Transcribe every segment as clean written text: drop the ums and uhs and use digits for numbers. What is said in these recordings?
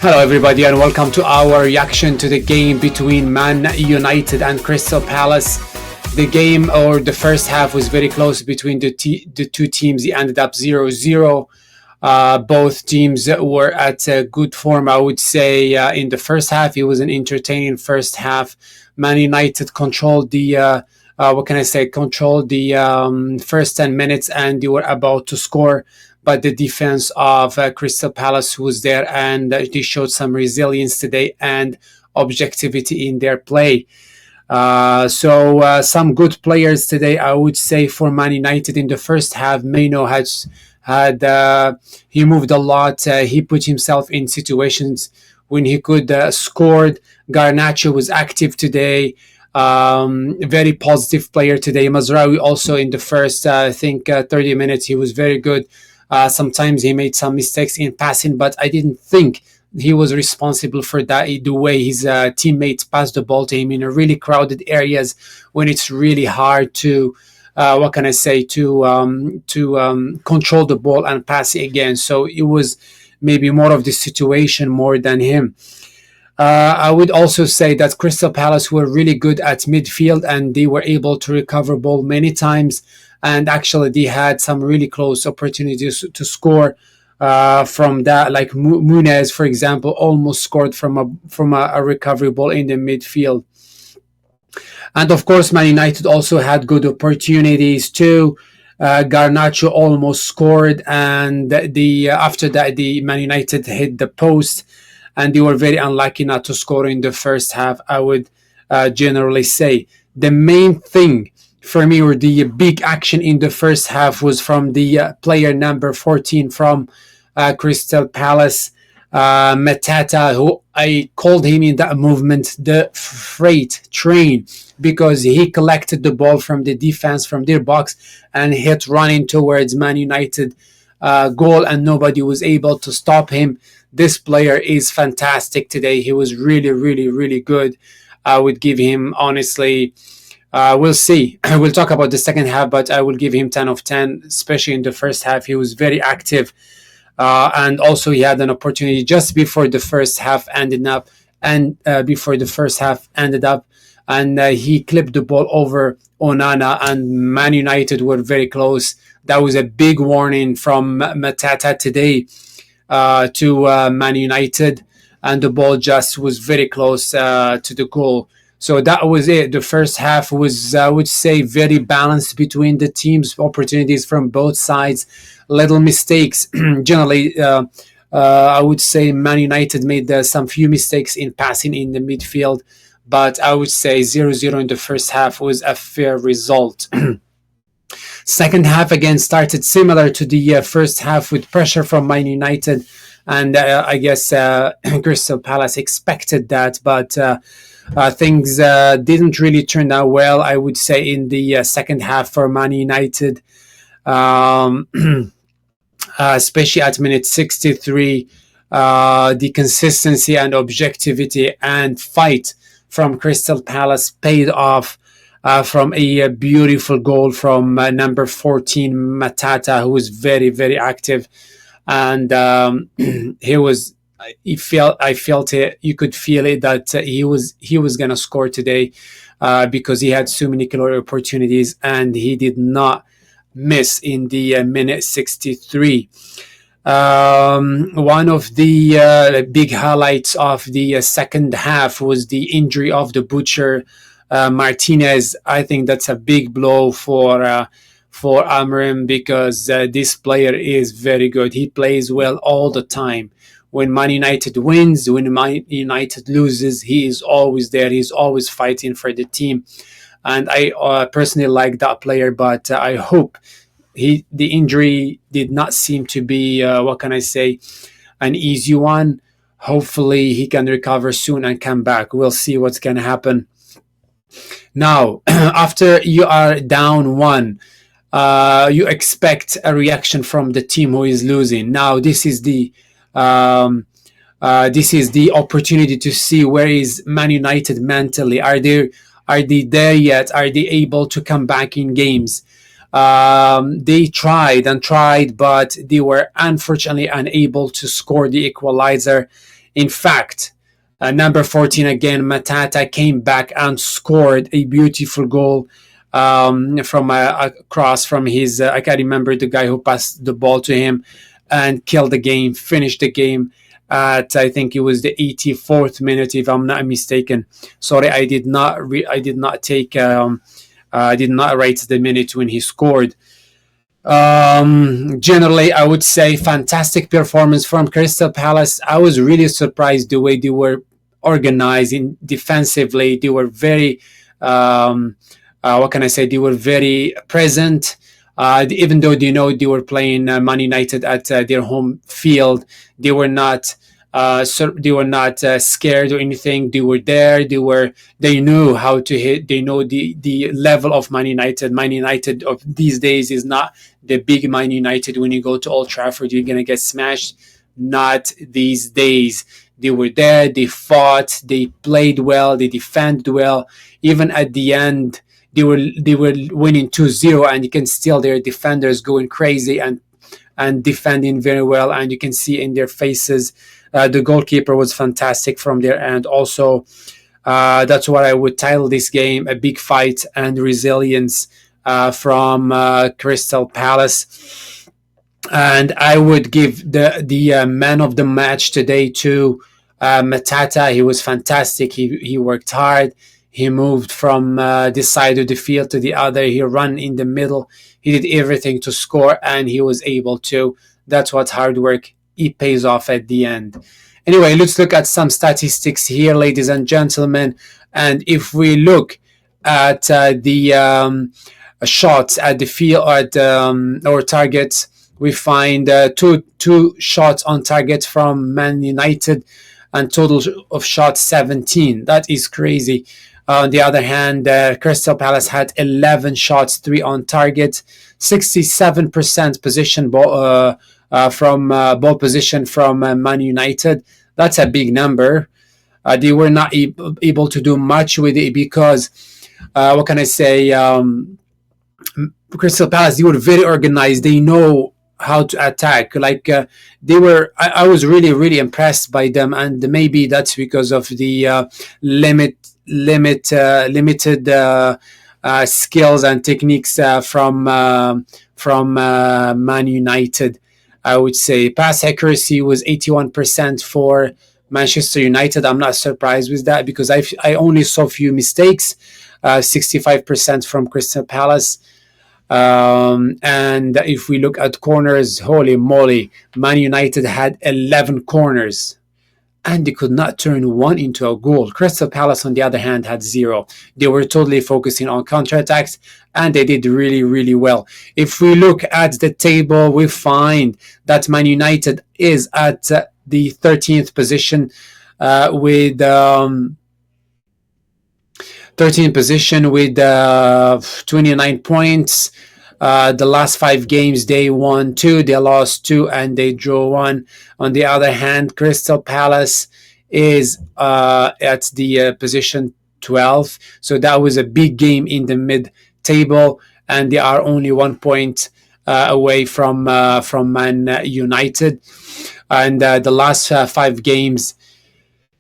Hello, everybody, and welcome to our reaction to the game between Man United and Crystal Palace. The game, or the first half, was very close between the two teams. It ended up 0-0. Both teams were at good form, I would say. In the first half, it was an entertaining first half. Man United controlled controlled the first 10 minutes, and they were about to score, but the defense of Crystal Palace was there, and they showed some resilience today and objectivity in their play. Some good players today, I would say, for Man United in the first half. Maino he moved a lot. He put himself in situations when he could scored. Garnacho was active today. Very positive player today. Mazraoui also in the first, 30 minutes, he was very good. Sometimes he made some mistakes in passing, but I didn't think he was responsible for that. The way his teammates passed the ball to him in a really crowded areas when it's really hard to control the ball and pass it again. So it was maybe more of the situation more than him. I would also say that Crystal Palace were really good at midfield, and they were able to recover ball many times. And actually, they had some really close opportunities to score from that. Like Munez, for example, almost scored from a recovery ball in the midfield. And of course, Man United also had good opportunities too. Garnacho almost scored, and after that, the Man United hit the post, and they were very unlucky not to score in the first half, I would generally say. The main thing for me, or the big action in the first half, was from the player number 14 from Crystal Palace, Matata, who I called him in that movement the freight train, because he collected the ball from the defense, from their box, and hit running towards Man United goal, and nobody was able to stop him. This player is fantastic today. He was really, really, really good. I would give him, honestly, we'll see. We'll talk about the second half, but I will give him 10 of 10, especially in the first half. He was very active. And also he had an opportunity just before the first half ended up, and he clipped the ball over Onana, and Man United were very close. That was a big warning from Matata today to Man United, and the ball just was very close to the goal. So that was it. The first half was, I would say, very balanced between the teams, opportunities from both sides, little mistakes. Generally, I would say Man United made some few mistakes in passing in the midfield, but I would say 0-0 in the first half was a fair result. Second half again started similar to the first half, with pressure from Man United, and I guess Crystal Palace expected that, but things didn't really turn out well, I would say, in the second half for Man United, especially at minute 63. The consistency and objectivity and fight from Crystal Palace paid off, from a beautiful goal from number 14 Matata, who was very, very active, and I felt it. You could feel it that he was gonna score today, because he had so many clear opportunities, and he did not miss in the minute 63. One of the big highlights of the second half was the injury of the butcher, Martinez. I think that's a big blow for Amorim, because this player is very good. He plays well all the time. When Man United wins, when Man United loses, he is always there. He's always fighting for the team, and I personally like that player. But I hope the injury did not seem to be an easy one. Hopefully, he can recover soon and come back. We'll see what's gonna happen. Now, after you are down one, you expect a reaction from the team who is losing. Now, this is the opportunity to see where is Man United mentally. Are they there yet? Are they able to come back in games? They tried and tried, but they were unfortunately unable to score the equalizer In fact, number 14 again, Matata came back and scored a beautiful goal from a cross from his. I can't remember the guy who passed the ball to him and killed the game, finished the game at I think it was the 84th minute, if I'm not mistaken. Sorry, I did not take. I did not write the minute when he scored. Generally, I would say fantastic performance from Crystal Palace. I was really surprised the way they were organizing defensively. They were very, what can I say? They were very present. Even though they were playing Man United at their home field, they were not. They were not scared or anything. They were there. They knew how to hit. They know the level of Man United. Man United of these days is not the big Man United. When you go to Old Trafford, you're gonna get smashed. Not these days. They were there. They fought. They played well. They defended well. Even at the end, they were winning 2-0, and you can still their defenders going crazy and defending very well, and you can see in their faces. The goalkeeper was fantastic from their end. Also, that's what I would title this game: a big fight and resilience from Crystal Palace. And I would give the man of the match today to Matata. He was fantastic. He worked hard. He moved from this side of the field to the other. He ran in the middle. He did everything to score, and he was able to. That's what hard work. It pays off at the end. Anyway, let's look at some statistics here, ladies and gentlemen. And if we look at the shots at the field at our targets, we find two shots on target from Man United, and total of shots 17. That is crazy. On the other hand, Crystal Palace had 11 shots, 3 on target, 67% position ball. From ball position from Man United. That's a big number. They were not able to do much with it because, what can I say? Crystal Palace, they were very organized. They know how to attack. Like they were, I was really, really impressed by them, and maybe that's because of the limited skills and techniques from Man United. I would say pass accuracy was 81% for Manchester United. I'm not surprised with that because I only saw a few mistakes. 65% from Crystal Palace. And if we look at corners, holy moly, Man United had 11 corners, and they could not turn one into a goal. Crystal Palace, on the other hand, had 0. They were totally focusing on counterattacks, and they did really, really well. If we look at the table, we find that Man United is at the 13th position with 13th position with 29 points. The last 5 games, they won 2, they lost 2, and they drew 1. On the other hand, Crystal Palace is at the position 12. So that was a big game in the mid-table, and they are only 1 point away from Man United. And the last 5 games,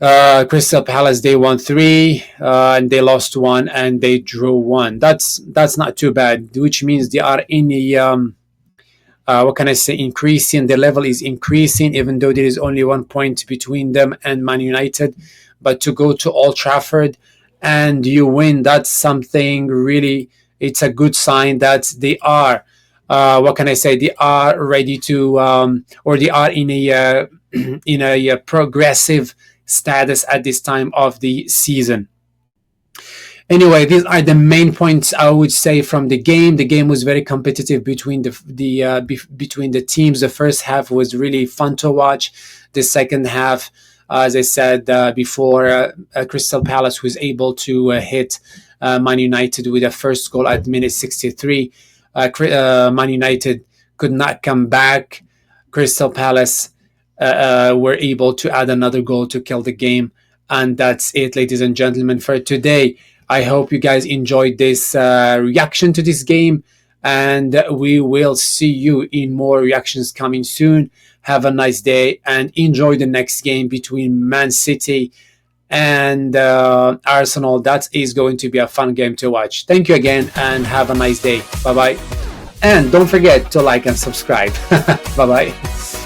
Crystal Palace, they won 3, and they lost 1, and they drew 1. That's not too bad, which means they are in a what can I say, increasing. The level is increasing, even though there is only 1 point between them and Man United. But to go to Old Trafford and you win, that's something really. It's a good sign that they are. What can I say? They are ready to, or they are in a in a progressive status at this time of the season. Anyway, these are the main points I would say from the game. The game was very competitive between between the teams. The first half was really fun to watch. The second half, as I said before, Crystal Palace was able to hit Man United with a first goal at minute 63. Man United could not come back. Crystal Palace were able to add another goal to kill the game. And that's it, ladies and gentlemen, for today. I hope you guys enjoyed this reaction to this game, and we will see you in more reactions coming soon. Have a nice day and enjoy the next game between Man City and Arsenal. That is going to be a fun game to watch. Thank you again and have a nice day. Bye bye. And don't forget to like and subscribe. Bye bye.